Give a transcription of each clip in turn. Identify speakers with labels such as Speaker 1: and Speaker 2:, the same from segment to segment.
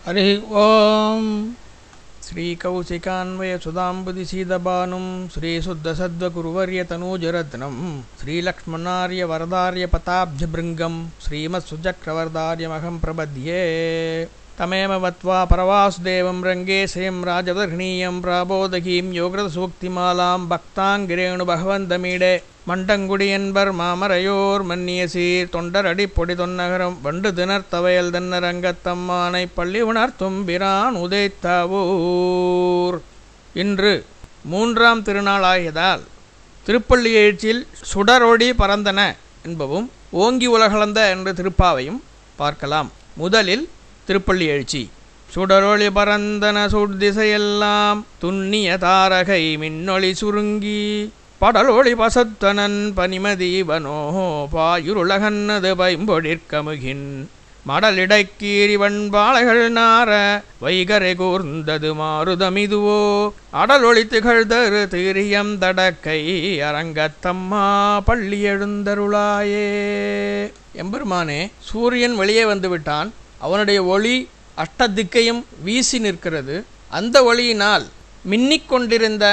Speaker 1: हरि ओम श्री कौशिकान्वय सुधांबुधि सीदबानुं श्री शुद्ध सद्वकुरुवर्य तनूजरत्नं श्री लक्ष्मणार्य वरदार्य पताब्जभृंगं श्रीमत्सुचक्रवर्दार्यमहं प्रबध्ये तमेव वत्वा परवासुदेवं रंगे श्रियं राजवर्णीयं प्राबोधकीं योगसूक्तिमालां भक्तांगिरेणु भगवन्तमीडे மண்டங்குடியன்பர் மாமரையோர் மன்னிய சீர் தொண்டரடி பொடி தொன்னகரம் வண்டு திணர்த்தவையல் தென்னரங்கத்தம்மானை பள்ளி உணர்த்தும் பிரான் உதைத்தாவூர். இன்று 3ஆம் திருநாளாகியதால் திருப்பள்ளி எழுச்சியில் சுடரொடி பறந்தன என்பவும் ஓங்கி உலகளந்த என்ற திருப்பாவையும் பார்க்கலாம். முதலில் திருப்பள்ளி எழுச்சி. சுடரொளி பறந்தன சுட்திசையெல்லாம் துண்ணிய தாரகை மின்னொளி சுருங்கி படலொளி பசத்தனன் பனிமதீவனோ பாயுருலகன்னது பைம்பொழிற்கமுகின் மடலிடைக்கீறி வண்பாளைகள் நார வைகரை கூர்ந்தது மாருதமிதுவோ அடலொளி திகழ்தரு தீரியம் தடக்கை அரங்கத்தம்மா பள்ளி எழுந்தருளாயே. எம்பெருமானே, சூரியன் வெளியே வந்துவிட்டான். அவனுடைய ஒளி அஷ்டதிக்கையும் வீசி நிற்கிறது. அந்த ஒளியினால் மின்னிக்கொண்டிருந்த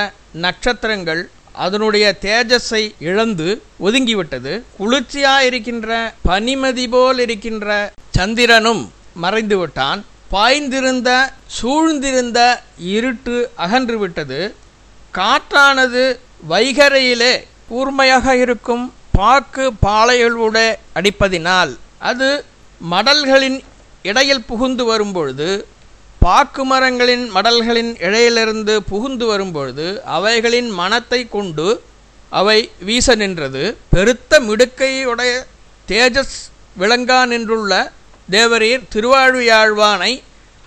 Speaker 1: நட்சத்திரங்கள் அதனுடைய தேஜஸை இழந்து ஒதுங்கிவிட்டது. குளிர்ச்சியாயிருக்கின்ற பனிமதி போல் இருக்கின்ற சந்திரனும் மறைந்து விட்டான். பாய்ந்திருந்த சூழ்ந்திருந்த இருட்டு அகன்று விட்டது. காற்றானது வைகரையிலே கூர்மையாக இருக்கும் பாக்கு பாளைகளுடைய அடிப்பதினால் அது மடல்களின் இடையில் புகுந்து வரும்பொழுது, பாக்கு மரங்களின் மடல்களின் இழையிலிருந்து புகுந்து வரும்பொழுது அவைகளின் மனத்தை கொண்டு அவை வீச நின்றது. பெருத்த மிடுக்கையுடைய தேஜஸ் விளங்கா நின்றுள்ள தேவரீர் திருவாழ்வியாழ்வானை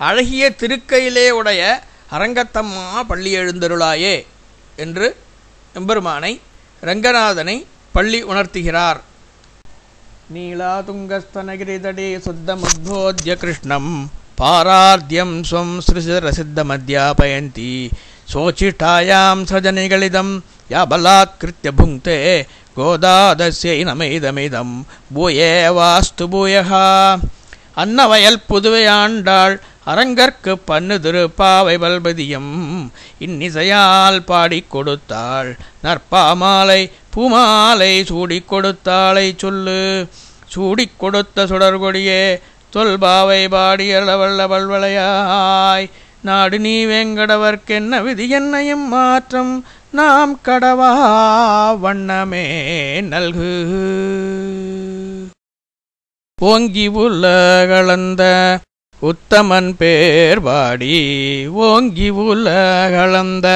Speaker 1: அழகிய திருக்கையிலே உடைய அரங்கத்தம்மா பள்ளி எழுந்தருளாயே என்று எம்பெருமானை ரங்கநாதனை பள்ளி உணர்த்துகிறார். நீலா துங்கஸ்தனகிரிதடே சுத்தமுத்போத்ய கிருஷ்ணம் பாரார்த்தியம் ஸ்வம் ஸ்ருசிரசித்தமத்யாபயந்தி சோச்சிட்டாயாம் சஜனிகளிதம் யாபலாத்கிருத்ய புங்க்தே கோதாதஸ்யை நமைதமிதம் பூயே வாஸ்து பூயஹா. அன்னவயல் புதுவையாண்டாள் அரங்கற்கு பண்ணு திருப்பாவை பல்பதியம் இன்னிசையால் பாடிக் கொடுத்தாள் நற்பாமாலை பூமாலை சூடிக் கொடுத்தாளை சொல்லு. சூடிக் கொடுத்த சுடர்கொடியே தொல்பாவை பாடியளவல்ல பல்வளையாய் நாடு நீ வேங்கடவர்க்கென்ன விதி என்னையும் மாற்றம் நாம் கடவா வண்ணமே நல்கு. ஓங்கி உலகளந்த உத்தமன் பேர் பாடி ஓங்கி உலகளந்த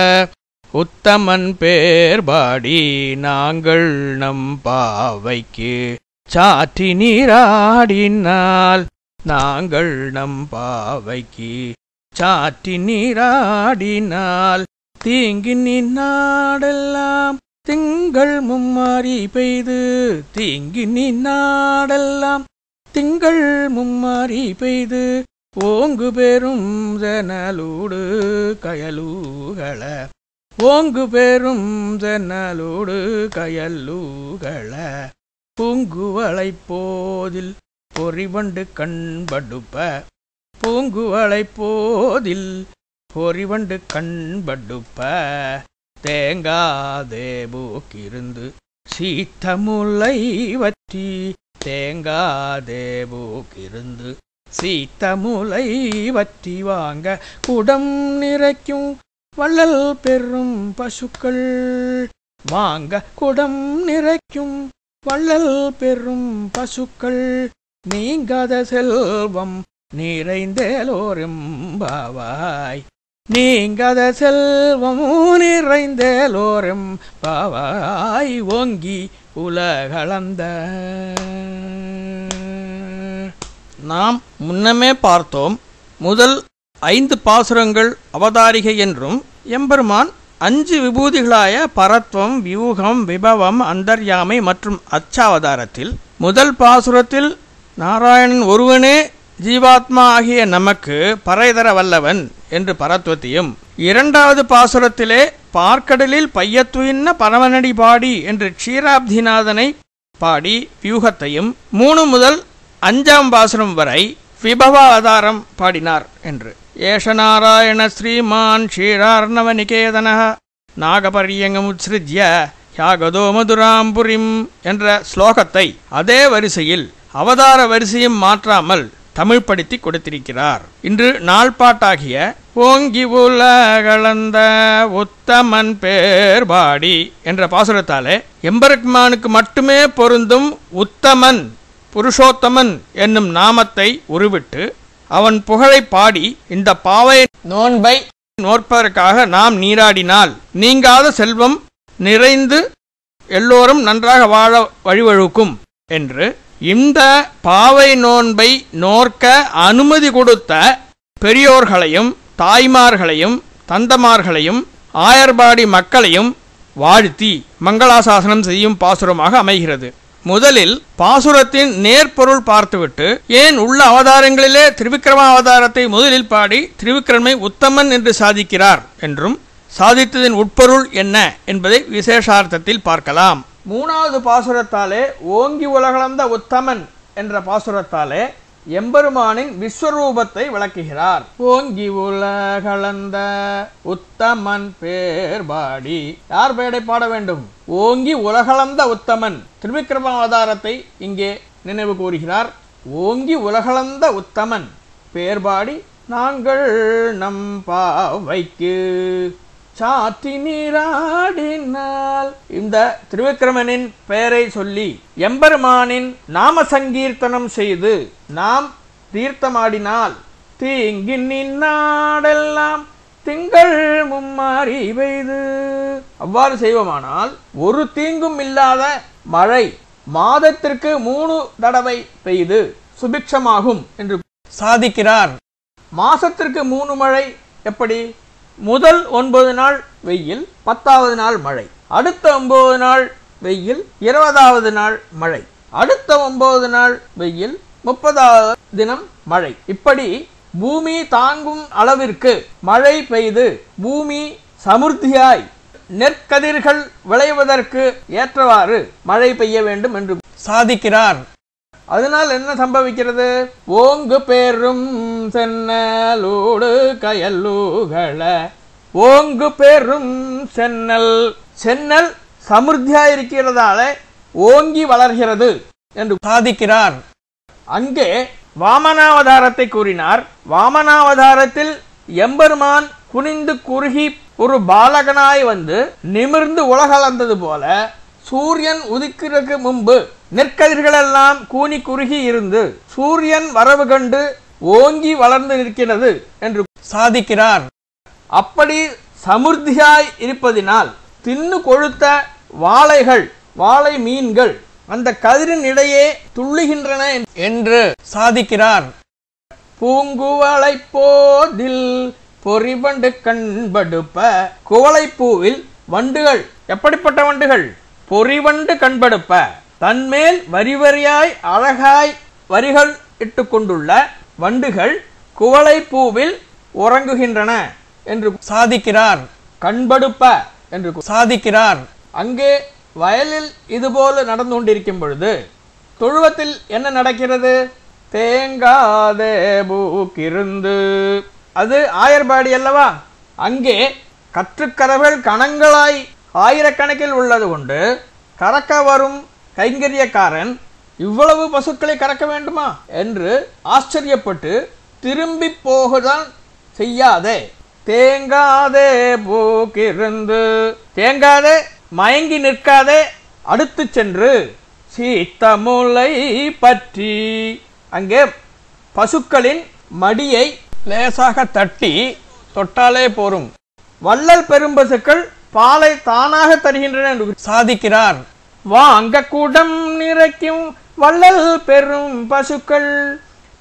Speaker 1: உத்தமன் பேர் பாடி நாங்கள் நம் பாவைக்கு சாற்றி நீராடினால் நாங்கள் நம் பாவைக்கு சாற்றி நீராடினால் தீங்கி நின்னாடெல்லாம் திங்கள் மும்மாரி பெய்து தீங்கி நின்னாடெல்லாம் திங்கள் மும்மாரி பெய்து ஓங்கு பெரும் ஜனலூடு கயலூகள ஓங்கு பெரும் ஜனலூடு கயலூகள பூங்குவளை போதில் பொறிவண்டு கண்படுப்ப பூங்குவளை போதில் பொறிவண்டு கண்படுப்ப தேங்காதே பூக்கிருந்து சீத்தமுலை வற்றி தேங்காதே பூக்கிருந்து சீத்தமுலை வற்றி வாங்க குடம் நிறைக்கும் வள்ளல் பெரும் பசுக்கள் வாங்க குடம் நிறைக்கும் வள்ளல் பெரும் பசுக்கள் நீங்காத செல்வம் நிறைந்தேலோரெம்பாவாய் நீங்காத செல்வம் நிறைந்தேலோரெம்பாவாய் ஓங்கி உலகளந்த. நாம் முன்னமே பார்த்தோம். முதல் 5 பாசுரங்கள் அவதாரிகை என்றும் எம்பெருமான் 5 விபூதிகளாய பரத்வம், வியூகம், விபவம், அந்தர்யாமை மற்றும் அச்சாவதாரத்தில் முதல் பாசுரத்தில் நாராயணன் ஒருவனே ஜீவாத்மா ஆகிய நமக்கு பறைதர வல்லவன் என்று பரத்வத்தையும், 2வது பாசுரத்திலே பார்க்கடலில் பையத்துயின்ன பரமனடி பாடி என்று க்ஷீராப்திநாதனை பாடி வியூகத்தையும், 3 முதல் 5ஆம் பாசுரம் வரை விபவாதாரம் பாடினார் என்று. ஏஷ நாராயண ஸ்ரீமான் க்ஷீரார்ணவநிகேதன நாகபரியங்கமுத்ஸ்ருஜ்ய யாகதோ மதுராம்புரிம் என்ற ஸ்லோகத்தை அதே வரிசையில் அவதார வரிசையும் மாற்றாமல் தமிழ் படுத்தி கொடுத்திருக்கிறார். இன்று நாள்பாட்டாகிய ஓங்கி உலகளந்த உத்தமன் பேர்பாடி என்ற பாசுரத்தாலே எம்பெருமானுக்கு மட்டுமே பொருந்தும் உத்தமன் புருஷோத்தமன் என்னும் நாமத்தை உருவிட்டு அவன் புகழை பாடி இந்த பாவை நோன்பை நோற்பதற்காக நாம் நீராடினால் நீங்காத செல்வம் நிறைந்து எல்லோரும் நன்றாக வாழ வழிவகுக்கும் என்று இந்த பாவை நோன்பை நோற்க அனுமதி கொடுத்த பெரியோர்களையும் தாய்மார்களையும் தந்தமார்களையும் ஆயர்பாடி மக்களையும் வாழ்த்தி மங்களாசாசனம் செய்யும் பாசுரமாக அமைகிறது. முதலில் பாசுரத்தின் நேர்பொருள் பார்த்துவிட்டு ஏன் உள்ள அவதாரங்களிலே திருவிக்கிரம அவதாரத்தை முதலில் பாடி திருவிக்கிரமை உத்தமன் என்று சாதிக்கிறார் என்றும் சாதித்ததின் உட்பொருள் என்ன என்பதை விசேஷார்த்தத்தில் பார்க்கலாம். மூணாவது பாசுரத்தாலே ஓங்கி உலகளந்த உத்தமன் என்ற பாசுரத்தாலே எம்பெருமானின் விஸ்வரூபத்தை விளக்குகிறார். ஓங்கி உலகளந்த உத்தமன் பேர்பாடி, யார் பெயரை பாட வேண்டும்? ஓங்கி உலகளந்த உத்தமன் திருவிக்கிரம அவதாரத்தை இங்கே நினைவு கூறுகிறார். ஓங்கி உலகளந்த உத்தமன் பேர்பாடி நாங்கள் நம் பாவைக்கு சாத்தி நீராடினால், இந்த திருவிக்கிரமனின் பெயரை சொல்லி எம்பெருமானின் நாம சங்கீர்த்தனம் செய்து நாம் தீர்த்தமாடினால் தீங்கி நின்னாடெல்லாம் திங்கள் மும்மாறி பெய்து, அவ்வாறு செய்வோமானால் ஒரு தீங்கும் இல்லாத மழை மாதத்திற்கு 3 தடவை பெய்து சுபிக்ஷமாகும் என்று சாதிக்கிறார். மாசத்திற்கு 3 மழை எப்படி? முதல் 9 நாள் வெயில், 10வது நாள் மழை, அடுத்த 9 நாள் வெயில், 20வது நாள் மழை, அடுத்த 9 நாள் வெயில், 30வது தினம் மழை. இப்படி பூமி தாங்கும் அளவிற்கு மழை பெய்து பூமி சமுர்த்தியாய் நெற்கதிர்கள் விளைவதற்கு ஏற்றவாறு மழை பெய்ய வேண்டும் என்று சாதிக்கிறார். அதனால் என்ன சம்பவிக்கிறது? ஓங்கு பெரும் சென்னலோடு கயல்லூகள, ஓங்கு பெரும் சென்னல், சென்னல் சமுர்த்தியாயிருக்கிறதால ஓங்கி வளர்கிறது என்று சாதிக்கிறார். அங்கே வாமனாவதாரத்தை கூறினார். வாமனாவதாரத்தில் எம்பெருமான் குனிந்து குறுகி ஒரு பாலகனாய் வந்து நிமிர்ந்து உலகளந்தது போல சூரியன் உதிக்கிறதுக்கு முன்பு நெற்கதிர்களெல்லாம் கூனி குறுகி இருந்து சூரியன் வரவு கண்டு ஓங்கி வளர்ந்து நிற்கிறது என்று சாதிக்கிறார். அப்படி சமுர்த்தியாய் இருப்பதினால் தின்னு கொழுத்த வாழைகள், வாழை மீன்கள் அந்த கதிரின் இடையே துள்ளுகின்றன என்று சாதிக்கிறார். பூங்குவளை போதில் பொறிவண்டு கண்படுப்ப, குவளைப்பூவில் வண்டுகள், எப்படிப்பட்ட வண்டுகள்? பொறிவண்டு கண்படுப்ப, தன்மேல் வரி வரியாய் அழகாய் வரிகள் இட்டு கொண்டுள்ள வண்டுகள் குவளைப்பூவில் உறங்குகின்றன என்று சாதிக்கிறார். கண்படுப்ப என்று சாதிக்கிறார். அங்கே வயலில் இதுபோல நடந்து கொண்டிருக்கும் பொழுது தொழுவத்தில் என்ன நடக்கிறது? தேங்காதே பூக்கிருந்து, அது ஆயர்பாடி அல்லவா? அங்கே கற்றுக்கரவர்கள் கணங்களாய் ஆயிரக்கணக்கில் உள்ளது கொண்டு கறக்க வரும் கைங்கரியக்காரன் இவ்வளவு பசுக்களை கறக்க வேண்டுமா என்று ஆச்சரியப்பட்டு திரும்பி போகுதான் செய்யாதே, தேங்காதே பூக்கிருந்து, தேங்காதே மயங்கி நிற்காதே, அடுத்து சென்று சீத்தமுலை பற்றி அங்கே பசுக்களின் மடியை லேசாக தட்டி தொட்டாலே போரும், வள்ளல் பெரும்பசுக்கள் பாலை தானாக தருகின்றன என்று சாதிக்கிறார். வாங்க கூடம் நிறைக்கும் வள்ளல் பெரும் பசுக்கள்,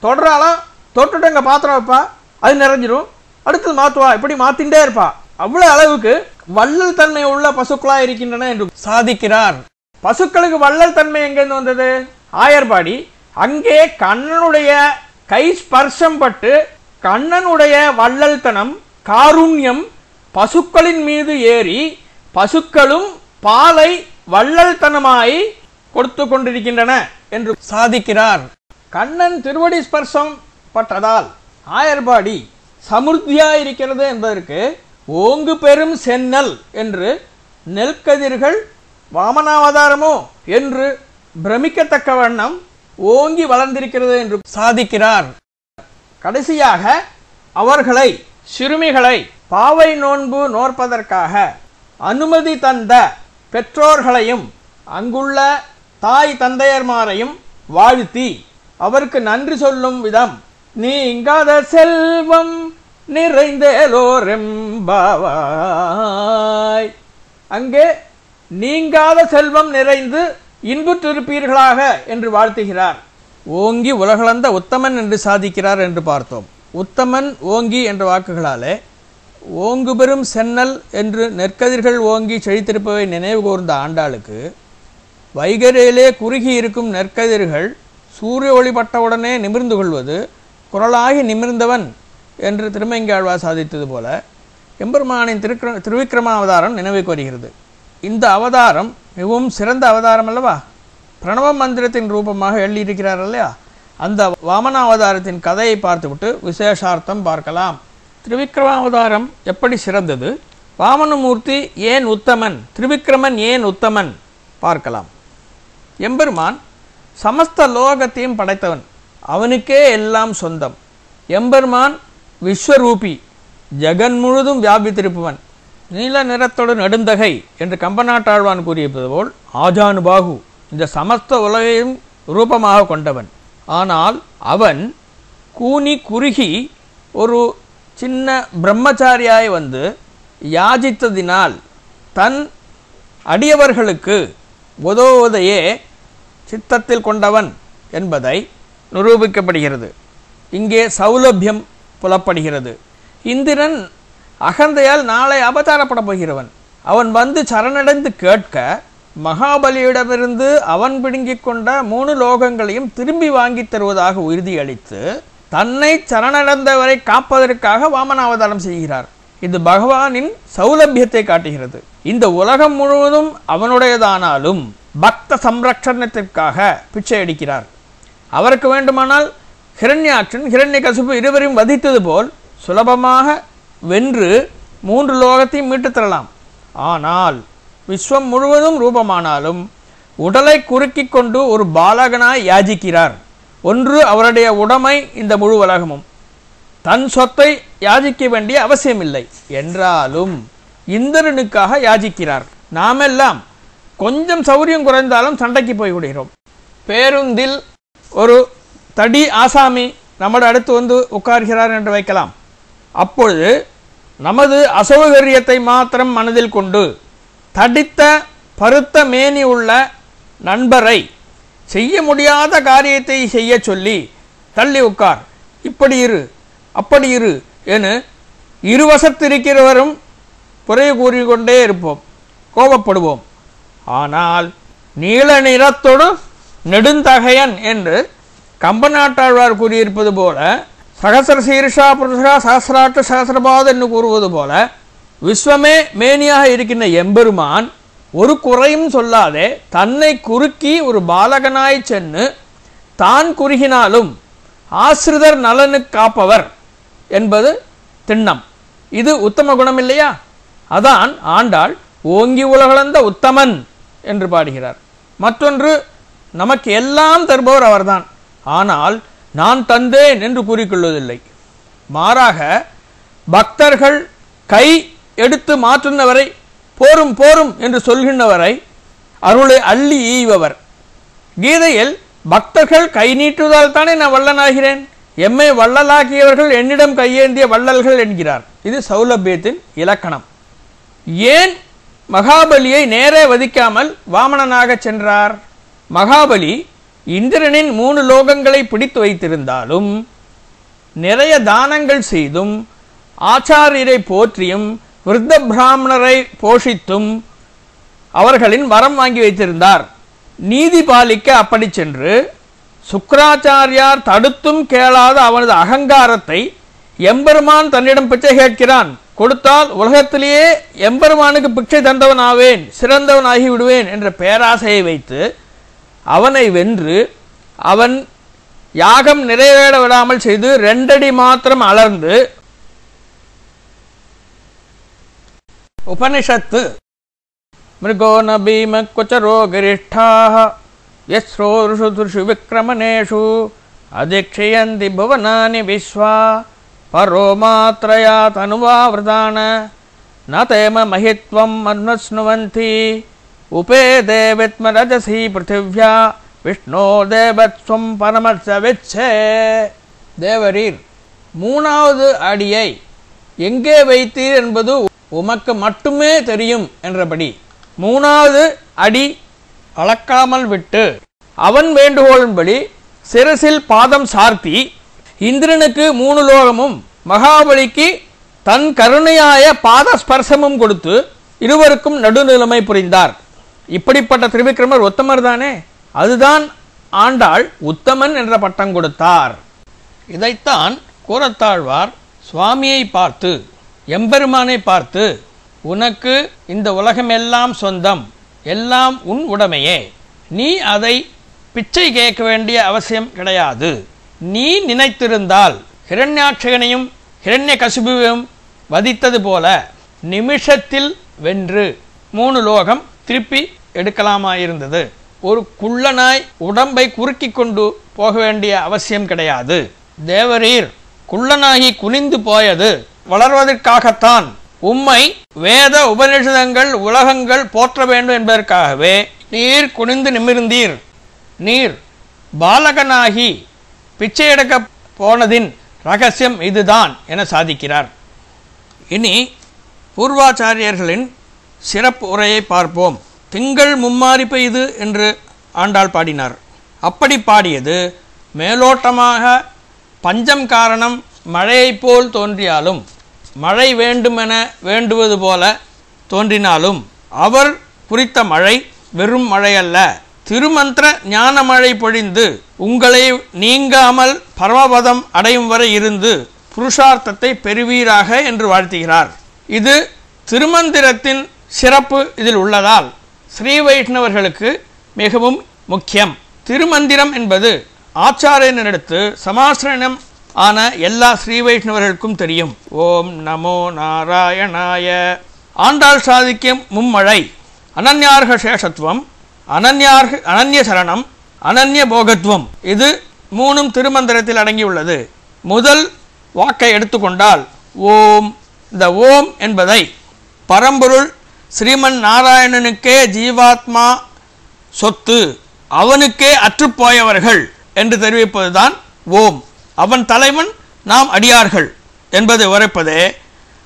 Speaker 1: தொடராலாம் தொட்டுட்டங்க பாத்திரம் வைப்பா, அது நிறைஞ்சிரும், அடுத்தது மாத்துவா, இப்படி மாத்திண்டே இருப்பா. அவ்வளவு அளவுக்கு வள்ளல் தன்மை உள்ள பசுக்களா இருக்கின்றன என்று சாதிக்கிறார். பசுக்களுக்கு வள்ளல் தன்மை எங்கிருந்து வந்தது? ஆயர்பாடி. அங்கே கண்ணனுடைய கை ஸ்பர்சம் பட்டு கண்ணனுடைய வள்ளல் தனம் காருண்யம் பசுக்களின் மீது ஏறி பசுக்களும் பாலை வள்ளல் தனமாய் கொடுத்து கொண்டிருக்கின்றன என்று சாதிக்கிறார். கண்ணன் திருவடி ஸ்பர்சம் பட்டதால் ஆயர்பாடி சமுர்த்தியாயிருக்கிறது என்பதற்கு ஓங்கு பெரும் சென்னல் என்று நெல்கதிர்கள் வாமனாவதாரமோ என்று பிரமிக்கத்தக்க வண்ணம் ஓங்கி வளர்ந்திருக்கிறது என்று சாதிக்கிறார். கடைசியாக அவர்களை சிறுமிகளை பாவை நோன்பு நோற்பதற்காக அனுமதி தந்த பெற்றோர்களையும் அங்குள்ள தாய் தந்தையர்மாரையும் வாழ்த்தி அவருக்கு நன்றி சொல்லும் விதம் நீங்காத செல்வம் நிறைந்தேலோரெம்பாவாய், அங்கே நீங்காத செல்வம் நிறைந்து இன்புற்றிருப்பீர்களாக என்று வாழ்த்துகிறார். ஓங்கி உலகளந்த உத்தமன் என்று சாதிக்கிறார் என்று பார்த்தோம். உத்தமன் ஓங்கி என்ற வாக்குகளாலே ஓங்கு பெரும் சென்னல் என்று நெற்கதிர்கள் ஓங்கி செழித்திருப்பவை நினைவு கூர்ந்த ஆண்டாளுக்கு வைகரையிலே குறுகி இருக்கும் நெற்கதிர்கள் சூரிய ஒளிப்பட்டவுடனே நிமிர்ந்து கொள்வது குரலாகி நிமிர்ந்தவன் என்று திருமங்கையாழ்வார் சாதித்தது போல எம்பெருமானின் திருவிக்கிரமாவதாரம் நினைவுக்கு வருகிறது. இந்த அவதாரம் மிகவும் சிறந்த அவதாரம் அல்லவா? பிரணவ மந்திரத்தின் ரூபமாக எழுதியிருக்கிறார் இல்லையா? அந்த வாமனாவதாரத்தின் கதையை பார்த்துவிட்டு விசேஷார்த்தம் பார்க்கலாம். திருவிக்கிரமாவதாரம் எப்படி சிறந்தது, வாமனமூர்த்தி ஏன் உத்தமன், திருவிக்கிரமன் ஏன் உத்தமன் பார்க்கலாம். எம்பெருமான் சமஸ்த லோகத்தையும் படைத்தவன், அவனுக்கே எல்லாம் சொந்தம். எம்பெருமான் விஸ்வரூபி, ஜெகன் முழுதும் வியாபித்திருப்பவன், நீல நிறத்தோடு நெடுந்தகை என்று கம்பநாட்டாழ்வான் கூறியது போல் ஆஜானுபாகு, இந்த சமஸ்த உலகையும் ரூபமாக கொண்டவன். ஆனால் அவன் கூனி குறுகி ஒரு சின்ன பிரம்மச்சாரியாய் வந்து யாஜித்ததினால் தன் அடியவர்களுக்கு உதவுவதையே சித்தத்தில் கொண்டவன் என்பதை நிரூபிக்கப்படுகிறது. இங்கே சௌலபியம் புலப்படுகிறது. இந்திரன் அகந்தையால் நாளை அவதாரப்பட போகிறவன். அவன் வந்து சரணடைந்து கேட்க மகாபலியிடமிருந்து அவன் பிடுங்கிக் கொண்ட 3 லோகங்களையும் திரும்பி வாங்கி தருவதாக உறுதியளித்து தன்னை சரணடைந்தவரை காப்பதற்காக வாமனாவதாரம் செய்கிறார். இது பகவானின் சௌலபியத்தை காட்டுகிறது. இந்த உலகம் முழுவதும் அவனுடையதானாலும் பக்த சம்ரட்சணத்திற்காக பிச்சை அடிக்கிறார். அவருக்கு வேண்டுமானால் ஹிரண்யாட்சன் ஹிரண்யகசிபு இருவரையும் வதித்தது போல் சுலபமாக வென்று 3 லோகத்தையும் மீட்டுத் தரலாம். ஆனால் விஸ்வம் முழுவதும் ரூபமானாலும் உடலை குறுக்கிக் கொண்டு ஒரு பாலகனாய் யாஜிக்கிறார். ஒன்று அவருடைய உடைமை இந்த முழு உலகமும், தன் சொத்தை யாஜிக்க வேண்டிய அவசியமில்லை என்றாலும் இந்திரனுக்காக யாஜிக்கிறார். நாமெல்லாம் கொஞ்சம் சௌரியம் குறைந்தாலும் சண்டைக்கு போய்விடுகிறோம். பேருந்தில் ஒரு தடி ஆசாமி நம்மளோட அடுத்து வந்து உட்கார்கிறார் என்று வைக்கலாம். அப்பொழுது நமது அசௌகரியத்தை மாத்திரம் மனதில் கொண்டு தடித்த பருத்த மேனி உள்ள நண்பரை செய்ய முடியாத காரியத்தை செய்ய சொல்லி தள்ளி உட்கார், இப்படி இரு அப்படி இரு என இருவசத்திருக்கிறவரும் குறை கூறிக்கொண்டே இருப்போம், கோபப்படுவோம். ஆனால் நீல நிறத்தோடு நெடுந்தகையன் என்று கம்பநாட்டாழ்வார் கூறியிருப்பது போல, சகசர சீர்ஷா புருஷா சகசிராட்டு சகசிரபாத் என்று கூறுவது போல, விஸ்வமே மேனியாக இருக்கின்ற எம்பெருமான் ஒரு குறையும் சொல்லாதே தன்னை குறுக்கி ஒரு பாலகனாய் சென்று தான் குறுகினாலும் ஆசிரிதர் நலனு காப்பவர் என்பது திண்ணம். இது உத்தம குணம் இல்லையா? அதான் ஆண்டாள் ஓங்கி உலகளந்த உத்தமன் என்று பாடுகிறார். மற்றொன்று, நமக்கு எல்லாம் தருபவர் அவர்தான், ஆனால் நான் தந்தேன் என்று கூறிக்கொள்வதில்லை. மாறாக பக்தர்கள் கை எடுத்து மாற்றுன்னவரை, போரும் போரும் என்று சொல்கின்றவரை அருளை அள்ளி ஈய்பவர். கீதையில் பக்தர்கள் கை நீட்டுவதால் தானே நான் வல்லனாகிறேன், எம்மை வள்ளலாக்கியவர்கள் என்னிடம் கையேந்திய வள்ளல்கள் என்கிறார். இது சௌலபியத்தின் இலக்கணம். ஏன் மகாபலியை நேரே வதிக்காமல் வாமனனாக சென்றார்? மகாபலி இந்திரனின் 3 லோகங்களை பிடித்து வைத்திருந்தாலும், நிறைய தானங்கள் செய்தும், ஆச்சாரியரை போற்றியும், விருத்த பிராமணரை போஷித்தும் அவர்களின் வரம் வாங்கி வைத்திருந்தார். நீதி பாலிக்க அப்படி சென்று சுக்கிராச்சாரியார் தடுத்தும் கேளாத அவனது அகங்காரத்தை எம்பெருமான் தன்னிடம் பிச்சை கேட்கிறான், கொடுத்தால் உலகத்திலேயே எம்பெருமானுக்கு பிச்சை தந்தவன் ஆவேன், சிறந்தவன் ஆகிவிடுவேன் என்ற பேராசையை வைத்து அவனை வென்று அவன் யாகம் நிறைவேற விடாமல் செய்து 2 அடி மாத்திரம் அளர்ந்து உபனிஷத்து மிருகோ ந பீம குச்சரோ கிரிஷ்டாஹ யஸ்ரோருஷு துர்ஷு விக்ரமணேஷு அதிக்ஷயந்தி புவனானி விஸ்வா பரோ மாத்ரயா தனுவாவ்ரதான ந தேம மஹித்வம் அன்வஸ்னுவந்தி உபே தேவித்ம ரஜசி பிருத்திவ்யா விஷ்ணோ தேவத்வம் பரமர்சவிச்சே. தேவரீர், 3வது அடியை எங்கே வைத்தீர் என்பது உமக்கு மட்டுமே தெரியும் என்றபடி 3வது அடி அளக்காமல் விட்டு அவன் வேண்டுகோளின்படி சிரசில் பாதம் சார்த்தி இந்திரனுக்கு 3 லோகமும் மகாபலிக்கு தன் கருணையாய பாத ஸ்பர்சமும் கொடுத்து இருவருக்கும் நடுநிலைமை புரிந்தார். இப்படிப்பட்ட திரிவிக்ரமர் உத்தமர் தானே? அதுதான் ஆண்டாள் உத்தமன் என்ற பட்டம் கொடுத்தார். இதைத்தான் கூரத்தாழ்வார் சுவாமியை பார்த்து, எம்பெருமானை பார்த்து, உனக்கு இந்த உலகமெல்லாம் சொந்தம், எல்லாம் உன் உடைமையே, நீ அதை பிச்சை கேட்க வேண்டிய அவசியம் கிடையாது. நீ நினைத்திருந்தால் ஹிரண்யாட்சகனையும் ஹிரண்யகசிபுவையும் வதித்தது போல நிமிஷத்தில் வென்று 3 லோகம் திருப்பி எடுக்கலாமாயிருந்தது. ஒரு குள்ளனாய் உடம்பை குறுக்கி கொண்டு போக வேண்டிய அவசியம் கிடையாது. தேவரீர் குள்ளனாகி குனிந்து போயது வளர்வதற்காகத்தான். உம்மை வேத உபநிஷதங்கள் உலகங்கள் போற்ற வேண்டும் என்பதற்காகவே நீர் குனிந்து நிமிர்ந்தீர். நீர் பாலகனாகி பிச்சை எடுக்க போனதின் ரகசியம் இதுதான் என சாதிக்கிறார். இனி பூர்வாச்சாரியர்களின் சிறப்பு உரையை பார்ப்போம். திங்கள் மும்மாறி பெய்து என்று ஆண்டாள் பாடினார். அப்படி பாடியது மேலோட்டமாக பஞ்சம் காரணம் மழையைப் போல் தோன்றியாலும், மழை வேண்டுமென வேண்டுவது போல தோன்றினாலும், அவர் குறித்த மழை வெறும் மழையல்ல, திருமந்திர ஞான மழை பொழிந்து உங்களை நீங்காமல் பரமபதம் அடையும் வரை இருந்து புருஷார்த்தத்தை பெறுவீராக என்று வாழ்த்துகிறார். இது திருமந்திரத்தின் சிறப்பு இதில் உள்ளதால் ஸ்ரீ வைஷ்ணவர்களுக்கு மிகவும் முக்கியம். திருமந்திரம் என்பது ஆச்சாரியனிடத்து சமாசிரணம் ஆன எல்லா ஸ்ரீ வைஷ்ணவர்களுக்கும் தெரியும். ஓம் நமோ நாராயணாய. ஆண்டாள் சாதிக்கும் மும்மழை அனன்யார்க சேஷத்துவம், அனன்ய சரணம், அனன்ய போகத்துவம், இது 3ம் திருமந்திரத்தில் அடங்கியுள்ளது. முதல் வாக்கை எடுத்துக்கொண்டால் ஓம். இந்த ஓம் என்பதை பரம்பொருள் ஸ்ரீமன் நாராயணனுக்கே ஜீவாத்மா சொத்து, அவனுக்கே அற்றுப்போயவர்கள் என்று தெரிவிப்பதுதான் ஓம். அவன் தலைவன், நாம் அடியார்கள் என்பதை உரைப்பதே,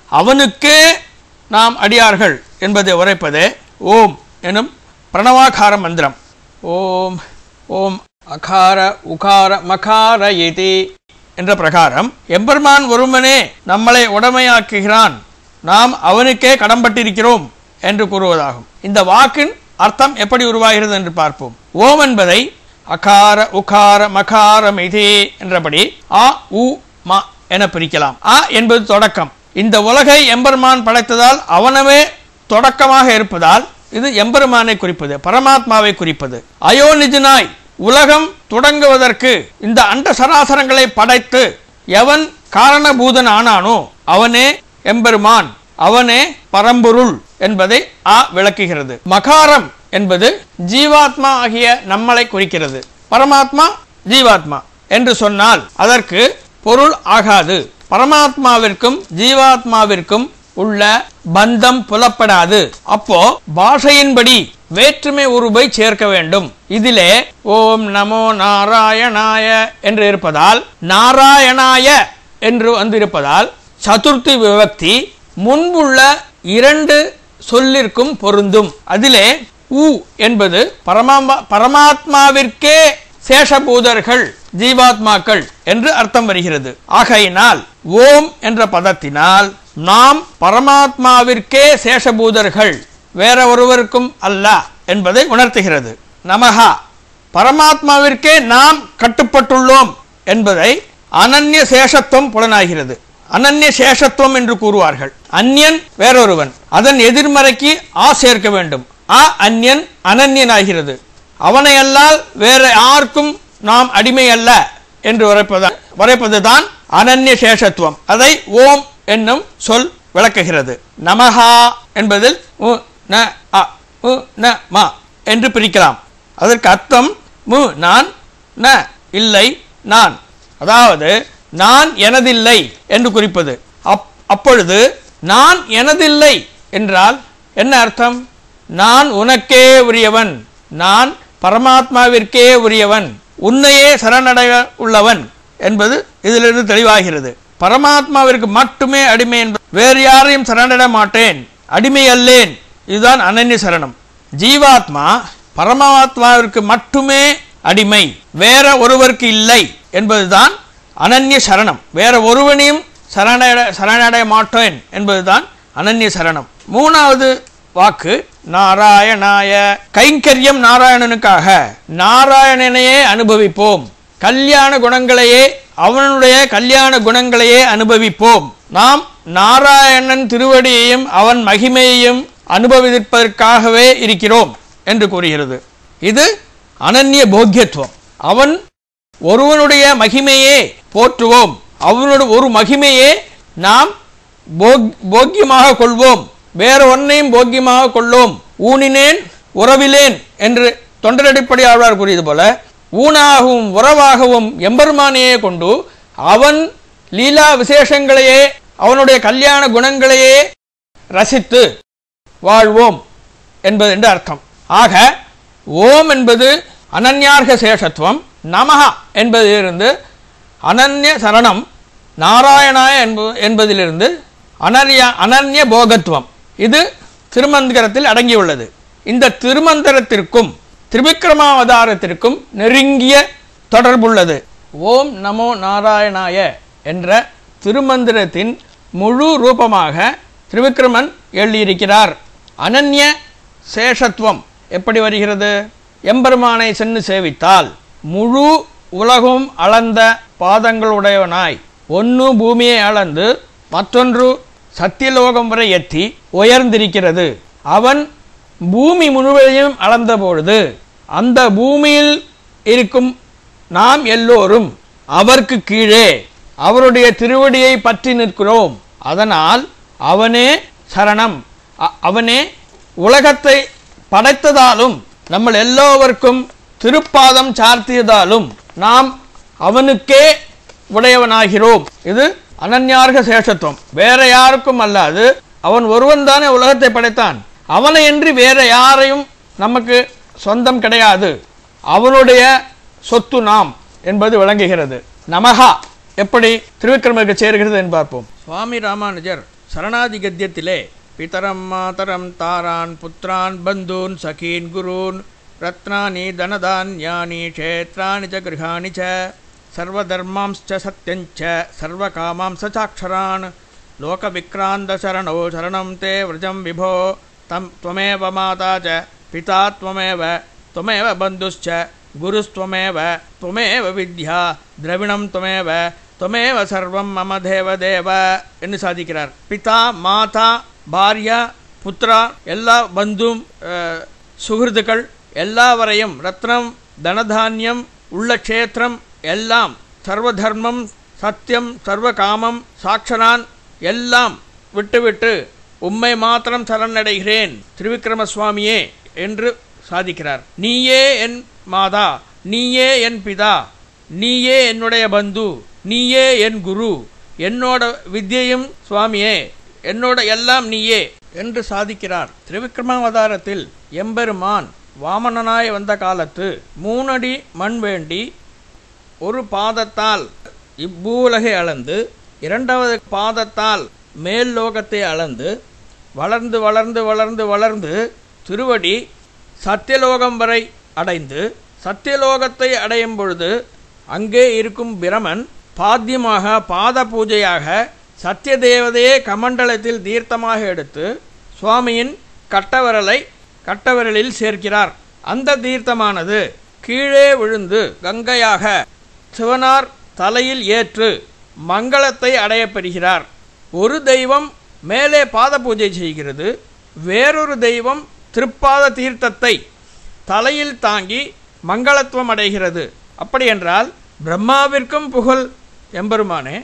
Speaker 1: அவனுக்கே நாம் அடியார்கள் என்பதை உரைப்பதே ஓம் எனும் பிரணவாகார மந்திரம். ஓம் ஓம் அகார உகார மகார இதி என்ற பிரகாரம் எம்பெருமான் ஒருவனே நம்மளை உடைமையாக்குகிறான், நாம் அவனுக்கே கடன்பட்டிருக்கிறோம் என்று கூறுவதாகும். இந்த வாக்கின் அர்த்தம் எப்படி உருவாகிறது என்று பார்ப்போம். ஓம் என்பதை அகார உகார மகாரம் இதே என்றபடி அ உ ம என பிரிக்கலாம். அ என்பது தொடக்கம். இந்த உலகை எம்பெருமான் படைத்ததால் அவனவே தொடக்கமாக இருப்பதால் இது எம்பெருமானை குறிப்பது, பரமாத்மாவை குறிப்பது. அயோனிஜனாய் உலகம் தொடங்குவதற்கு இந்த அண்ட சராசரங்களை படைத்து எவன் காரணபூதன் ஆனானோ அவனே எம்பெருமான், அவனே பரம்பொருள் என்பதை ஆ விளக்குகிறது. மகாரம் என்பது ஜீவாத்மா ஆகிய நம்மளை குறிக்கிறது. பரமாத்மா ஜீவாத்மா என்று சொன்னால் அதற்கு பொருள் ஆகாது. பரமாத்மாவிற்கும் ஜீவாத்மாவிற்கும் உள்ள பந்தம் புலப்படாது. அப்போ பாஷையின்படி வேற்றுமை உருவை சேர்க்க வேண்டும். இதிலே ஓம் நமோ நாராயணாய என்று இருப்பதால், நாராயணாய என்று வந்திருப்பதால் சதுர்த்தி விபக்தி முன்புள்ள 2 சொல்லிற்கும் பொருந்தும். அதிலே உ என்பது பரமாத்மாவிற்கே சேஷபூதர்கள் ஜீவாத்மாக்கள் என்று அர்த்தம் வருகிறது. ஆகையினால் ஓம் என்ற பதத்தினால் நாம் பரமாத்மாவிற்கே சேஷபூதர்கள், வேற ஒருவருக்கும் அல்ல என்பதை உணர்த்துகிறது. நமஹா பரமாத்மாவிற்கே நாம் கட்டுப்பட்டுள்ளோம் என்பதை அனன்ய சேஷத்துவம் புலனாகிறது. அனன்ய சேஷத்துவம் என்று கூறுவார்கள். அந்யன் வேறொருவன், அதன் எதிர்மறைக்கு ஆ சேர்க்க வேண்டும். ஆ அந்யன் அனன்யன் ஆகிறது. அவனை அல்லால் வேற யாருக்கும் நாம் அடிமை அல்ல என்று வரைப்பதுதான் அனன்ய சேஷத்துவம். அதை ஓம் என்னும் சொல் விளக்குகிறது. நமஹா என்பதில் உ ந அ உ ந ம என்று பிரிக்கலாம். அதற்கு அர்த்தம் மு நான், ந இல்லை நான், அதாவது நான் எனதில்லை என்று குறிப்பது. அப்பொழுது நான் எனதில்லை என்றால் என்ன அர்த்தம்? நான் உனக்கே உரியவன், நான் பரமாத்மாவிற்கே உரியவன், உன்னையே சரணடைய உள்ளவன் என்பது இதிலிருந்து தெளிவாகிறது. பரமாத்மாவிற்கு மட்டுமே அடிமை என்பது, வேறு யாரையும் சரணடைய மாட்டேன், அடிமை அல்லேன். இதுதான் அனன்ய சரணம். ஜீவாத்மா பரமாத்மாவிற்கு மட்டுமே அடிமை, வேற ஒருவருக்கு இல்லை என்பதுதான் அனன்ய சரணம். வேற ஒருவனையும் சரணடைய மாட்டேன் என்பதுதான் அனன்ய சரணம். மூணாவது வாக்கு நாராயணாய. கைங்கரியம் நாராயணனுக்காக, நாராயணனையே அனுபவிப்போம், கல்யாண குணங்களையே, அவனுடைய கல்யாண குணங்களையே அனுபவிப்போம். நாம் நாராயணன் திருவடியையும் அவன் மகிமையையும் அனுபவிப்பதற்காகவே இருக்கிறோம் என்று கூறுகிறது. இது அனன்ய போக்கியத்துவம். அவன் ஒருவனுடைய மகிமையே போற்றுவோம், அவனுடைய ஒரு மகிமையே நாம் போக்கியமாக கொள்வோம், வேற ஒன்னையும் போக்கியமாக கொள்ளோம். ஊனினேன் உறவிலேன் என்று தொண்டரடிப்படை ஆழ்வார் கூறியது போல, ஊனாகவும் உறவாகவும் எம்பெருமானையே கொண்டு அவன் லீலா விசேஷங்களையே, அவனுடைய கல்யாண குணங்களையே ரசித்து வாழ்வோம் என்பது என்று அர்த்தம். ஆக ஓம் என்பது அனன்யார்க சேஷத்துவம், நமஹா என்பதிலிருந்து அனன்ய சரணம், நாராயணாய என்பதிலிருந்து அனன்ய போகத்துவம். இது திருமந்திரத்தில் அடங்கியுள்ளது. இந்த திருமந்திரத்திற்கும் திரிவிக்ரமாவதாரத்திற்கும் நெருங்கிய தொடர்புள்ளது. ஓம் நமோ நாராயணாய என்ற திருமந்திரத்தின் முழு ரூபமாக திரிவிக்ரமன் எழுதியிருக்கிறார். அனன்ய சேஷத்துவம் எப்படி வருகிறது? எம்பெருமானை சென்று சேவித்தால் முழு உலகும் அளந்த பாதங்களுடையவனாய், ஒன்று பூமியை அளந்து மற்றொன்று சத்தியலோகம் வரை எத்தி உயர்ந்திருக்கிறது. அவன் பூமி முழுவதையும் அளந்த பொழுது அந்த பூமியில் இருக்கும் நாம் எல்லோரும் அவருக்கு கீழே அவருடைய திருவடியை பற்றி நிற்கிறோம். அதனால் அவனே சரணம். அவனே உலகத்தை படைத்ததாலும் நம்ம எல்லோருக்கும் திருப்பாதம் சார்த்தியதாலும் நாம் அவனுக்கே உடையவனாகிறோம். இது அனன்யார்க சேஷத்துவம். வேற யாருக்கும் அல்லாது, அவன் ஒருவன் தானே உலகத்தை படைத்தான், அவனை என்று வேற யாரையும் நமக்கு சொந்தம் கிடையாது, அவனுடைய சொத்து நாம் என்பது விளங்குகிறது. நமஹா எப்படி திருவிக்கிரமருக்கு சேர்கிறது என்று பார்ப்போம். சுவாமி ராமானுஜர் சரணாதி கத்தியத்திலே பிதரம் மாதரம் தாரான் புத்திரான் பந்தூன் சகீன் குரூன் ரத்னானி தனதான்யானி க்ஷேத்ராணி ச கிருஹாணி ச சர்வதர்மாம்ச்ச சத்யஞ்ச சர்வகாமாம்ச சாக்ஷரான் லோகவிக்ராந்த சரணோ சரணம் தே விரஜம் விபோ தம் த்வமேவ மாதா ச பிதா த்வமேவ த்வமேவ பந்துஷ்ச குருஸ்த்வமேவ த்வமேவ வித்யா திரவிணம் த்வமேவ த்வமேவ சர்வம் மம தேவ தேவ என்று சாதிக்கிறார். பிதா, மாதா, பாரியா, புத்திரா, எல்லா பந்தும் சுகிருதுக்கள் எல்லாவரையும், ரத்னம், தனதானியம், உள்ள க்ஷேத்திரம் எல்லாம், சர்வதர்மம், சத்தியம், சர்வகாமம், சாட்சரான் எல்லாம் விட்டுவிட்டு உம்மை மாத்திரம் சரணடைகிறேன் திருவிக்கிரம சுவாமியே என்று சாதிக்கிறார். நீயே என் மாதா, நீயே என் பிதா, நீயே என்னுடைய பந்து, நீயே என் குரு, என்னோட வித்யையும் சுவாமியே, என்னோட எல்லாம் நீயே என்று சாதிக்கிறார். திருவிக்கிரமாவதாரத்தில் எம்பெருமான் வாமனனாய் வந்த காலத்து 3 அடி மண் வேண்டி ஒரு பாதத்தால் இப்பூலகை அளந்து, 2வது பாதத்தால் மேல் லோகத்தை அளந்து, வளர்ந்து வளர்ந்து வளர்ந்து வளர்ந்து திருவடி சத்தியலோகம் வரை அடைந்து, சத்தியலோகத்தை அடையும் பொழுது அங்கே இருக்கும் பிரமன் பாத்தியமாக பாத பூஜையாக சத்திய தேவதையே கமண்டலத்தில் தீர்த்தமாக எடுத்து சுவாமியின் கட்டவரலில் சேர்க்கிறார். அந்த தீர்த்தமானது கீழே விழுந்து கங்கையாக சிவனார் தலையில் ஏற்று மங்களத்தை அடையப்பெறுகிறார். ஒரு தெய்வம் மேலே பாத பூஜை செய்கிறது, வேறொரு தெய்வம் திருப்பாத தீர்த்தத்தை தலையில் தாங்கி மங்களத்துவம் அடைகிறது. அப்படி என்றால் பிரம்மாவிற்கும் புகழ் எம்பெருமானே,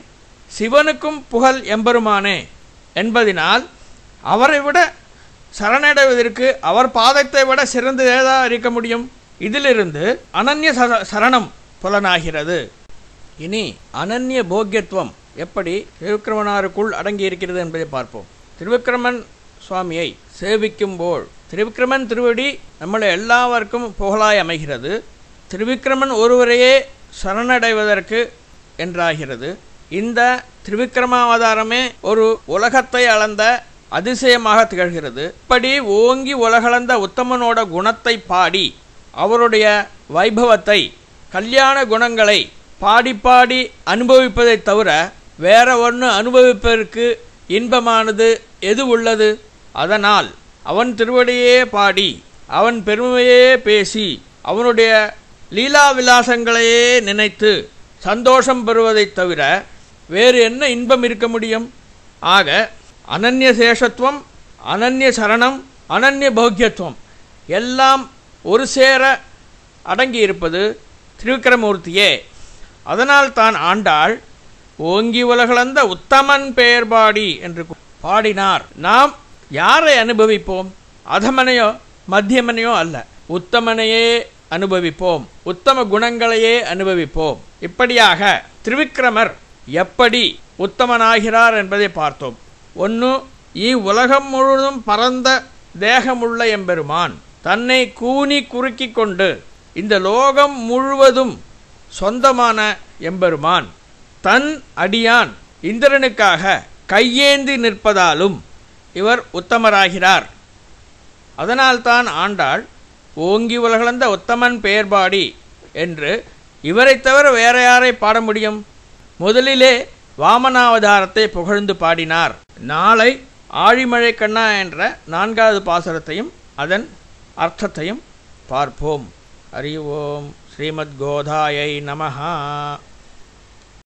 Speaker 1: சிவனுக்கும் புகழ் எம்பெருமானே என்பதினால் அவரை விட சரணடைவதற்கு அவர் பாதத்தை விட சிறந்து ஏதாவது இருக்க முடியும். இதிலிருந்து அனன்ய சரணம் புலனாகிறது. இனி அனன்ய போக்கியத்துவம் எப்படி திருவிக்கிரமனாருக்குள் அடங்கி இருக்கிறது என்பதை பார்ப்போம். திருவிக்கிரமன் சுவாமியை சேவிக்கும்போது திருவிக்கிரமன் திருவடி நம்மளை எல்லாருக்கும் புகழாய் அமைகிறது. திருவிக்கிரமன் ஒருவரையே சரணடைவதற்கு என்றாகிறது. இந்த திருவிக்கிரமாவதாரமே ஒரு உலகத்தை அளந்த அதிசயமாக திகழ்கிறது. இப்படி ஓங்கி உலகளந்த உத்தமனோட குணத்தை பாடி அவருடைய வைபவத்தை கல்யாண குணங்களை பாடி பாடி அனுபவிப்பதை தவிர வேற ஒன்று அனுபவிப்பதற்கு இன்பமானது எது உள்ளது? அதனால் அவன் திருவடியே பாடி அவன் பெருமையே பேசி அவனுடைய லீலா விலாசங்களையே நினைத்து சந்தோஷம் பெறுவதை தவிர வேறு என்ன இன்பம் இருக்க முடியும்? ஆக அனன்ய சேஷத்துவம், அனன்ய சரணம், அனன்ய போக்கியத்துவம் எல்லாம் ஒரு சேர அடங்கியிருப்பது திருவிக்கிரமூர்த்தியே. அதனால் தான் ஆண்டாள் ஓங்கி உலகளந்த உத்தமன் பெயர்பாடி என்று பாடினார். நாம் யாரை அனுபவிப்போம்? அதமனையோ மத்தியமனையோ அல்ல, உத்தமனையே அனுபவிப்போம், உத்தம குணங்களையே அனுபவிப்போம். இப்படியாக திருவிக்கிரமர் எப்படி உத்தமனாகிறார் என்பதை பார்த்தோம். ஒன்று, உலகம் முழுவதும் பரந்த தேகமுள்ள எம்பெருமான் தன்னை கூனி குறுக்கி கொண்டு இந்த லோகம் முழுவதும் சொந்தமான எம்பெருமான் தன் அடியான் இந்திரனுக்காக கையேந்தி நிற்பதாலும் இவர் உத்தமராகிறார். அதனால்தான் ஆண்டாள் ஓங்கி உலகளந்த உத்தமன் பெயர்பாடி என்று இவரை தவிர வேற யாரை பாட முடியும்? முதலிலே வாமனாவதாரத்தை புகழ்ந்து பாடினார். நாளை ஆழிமழை கண்ணா என்ற 4வது பாசுரத்தையும் அதன் அர்த்தத்தையும் பார்ப்போம். ஹரி ஓம். ஸ்ரீமத் கோதாயை நமஹ.